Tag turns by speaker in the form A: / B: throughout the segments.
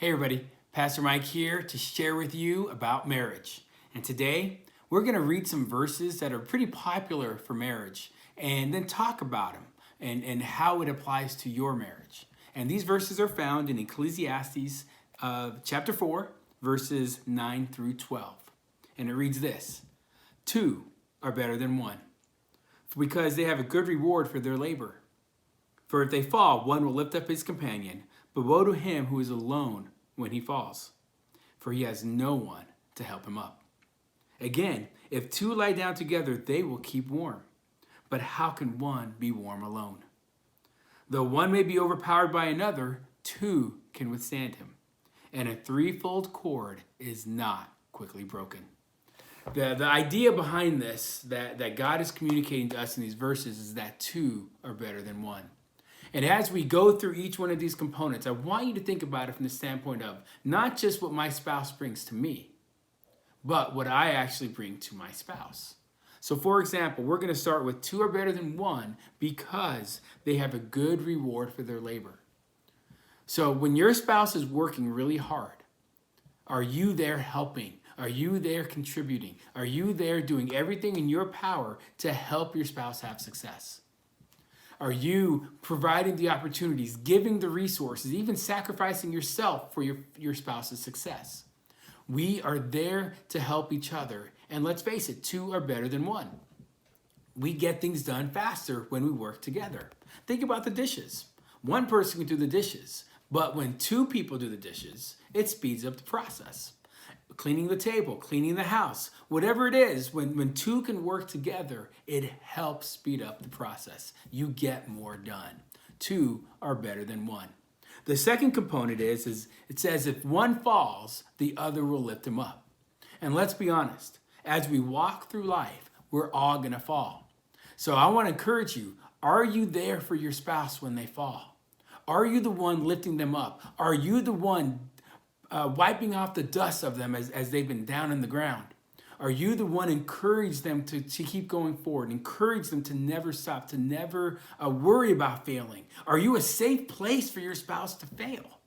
A: Hey everybody, Pastor Mike here to share with you about marriage. And today we're going to read some verses that are pretty popular for marriage and then talk about them and how it applies to your marriage. And these verses are found in Ecclesiastes chapter 4, verses 9 through 12. And it reads this: two are better than one, because they have a good reward for their labor. For if they fall, one will lift up his companion, but woe to him who is alone when he falls, for he has no one to help him up. Again, if two lie down together, they will keep warm. But how can one be warm alone? Though one may be overpowered by another, two can withstand him. And a threefold cord is not quickly broken. The idea behind this, that God is communicating to us in these verses, is that two are better than one. And as we go through each one of these components, I want you to think about it from the standpoint of not just what my spouse brings to me, but what I actually bring to my spouse. So for example, we're going to start with two are better than one because they have a good reward for their labor. So when your spouse is working really hard, are you there helping? Are you there contributing? Are you there doing everything in your power to help your spouse have success? Are you providing the opportunities, giving the resources, even sacrificing yourself for your spouse's success? We are there to help each other. And let's face it, two are better than one. We get things done faster when we work together. Think about the dishes. One person can do the dishes, but when two people do the dishes, it speeds up the process. Cleaning the table, cleaning the house, whatever it is, when two can work together, it helps speed up the process. You get more done. Two are better than one. The second component is it says if one falls, the other will lift him up. And let's be honest, as we walk through life, we're all going to fall. So I want to encourage you, are you there for your spouse when they fall? Are you the one lifting them up? Are you the one wiping off the dust of them as they've been down in the ground? Are you the one encourage them to keep going forward, encourage them to never stop, to never worry about failing? Are you a safe place for your spouse to fail?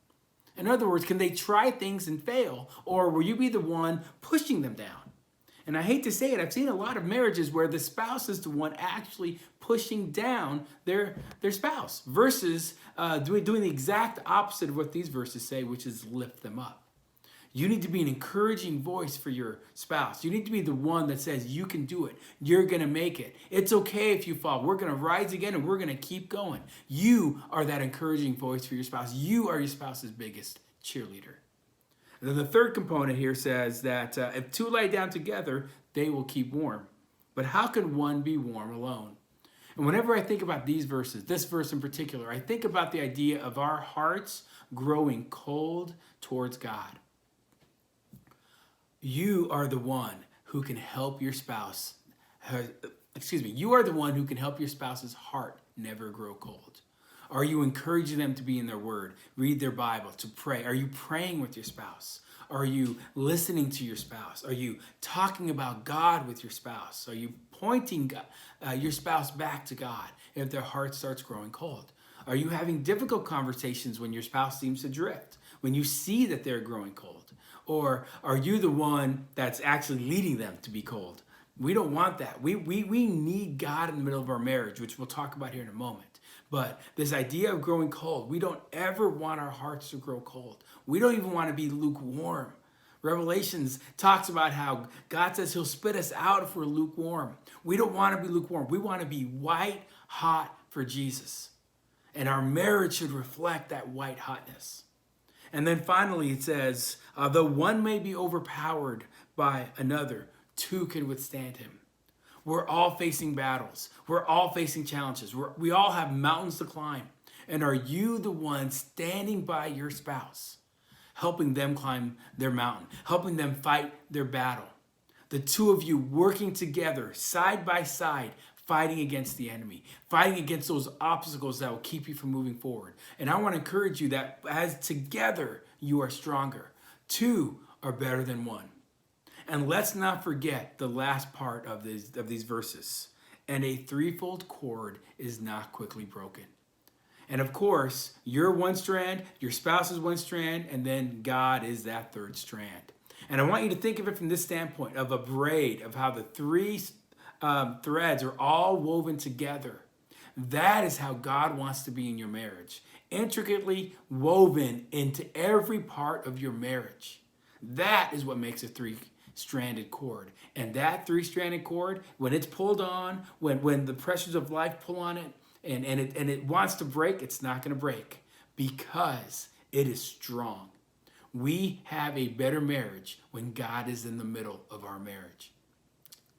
A: In other words, can they try things and fail, or will you be the one pushing them down? And I hate to say it, I've seen a lot of marriages where the spouse is the one actually pushing down their spouse versus doing the exact opposite of what these verses say, which is lift them up. You need to be an encouraging voice for your spouse. You need to be the one that says, you can do it. You're going to make it. It's okay if you fall. We're going to rise again and we're going to keep going. You are that encouraging voice for your spouse. You are your spouse's biggest cheerleader. And then the third component here says that if two lie down together, they will keep warm. But how can one be warm alone? And whenever I think about these verses, this verse in particular, I think about the idea of our hearts growing cold towards God. You are the one who can help your spouse. You are the one who can help your spouse's heart never grow cold. Are you encouraging them to be in their word, read their Bible, to pray? Are you praying with your spouse? Are you listening to your spouse? Are you talking about God with your spouse? Are you pointing your spouse back to God if their heart starts growing cold? Are you having difficult conversations when your spouse seems to drift, when you see that they're growing cold? Or are you the one that's actually leading them to be cold? We don't want that. We need God in the middle of our marriage, which we'll talk about here in a moment. But this idea of growing cold, we don't ever want our hearts to grow cold. We don't even want to be lukewarm. Revelations talks about how God says he'll spit us out if we're lukewarm. We don't want to be lukewarm. We want to be white hot for Jesus. And our marriage should reflect that white hotness. And then finally it says, though one may be overpowered by another, two can withstand him. We're all facing battles. We're all facing challenges. We all have mountains to climb. And are you the one standing by your spouse, helping them climb their mountain, helping them fight their battle? The two of you working together, side by side, fighting against the enemy, fighting against those obstacles that will keep you from moving forward. And I want to encourage you that as together you are stronger. Two are better than one. And let's not forget the last part of these verses. And a threefold cord is not quickly broken. And of course, you're one strand, your spouse is one strand, and then God is that third strand. And I want you to think of it from this standpoint of a braid, of how the three threads are all woven together. That is how God wants to be in your marriage, intricately woven into every part of your marriage. That is what makes a three-stranded cord. And that three-stranded cord, when it's pulled on, when the pressures of life pull on it, and it wants to break, it's not going to break because it is strong. We have a better marriage when God is in the middle of our marriage.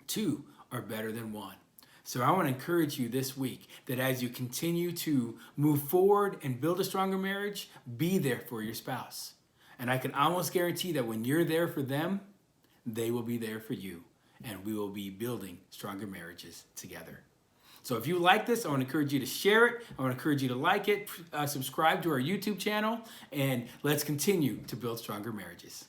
A: Two are better than one. So I want to encourage you this week that as you continue to move forward and build a stronger marriage, be there for your spouse. And I can almost guarantee that when you're there for them, they will be there for you. And we will be building stronger marriages together. So if you like this, I want to encourage you to share it. I want to encourage you to like it, subscribe to our YouTube channel, and let's continue to build stronger marriages.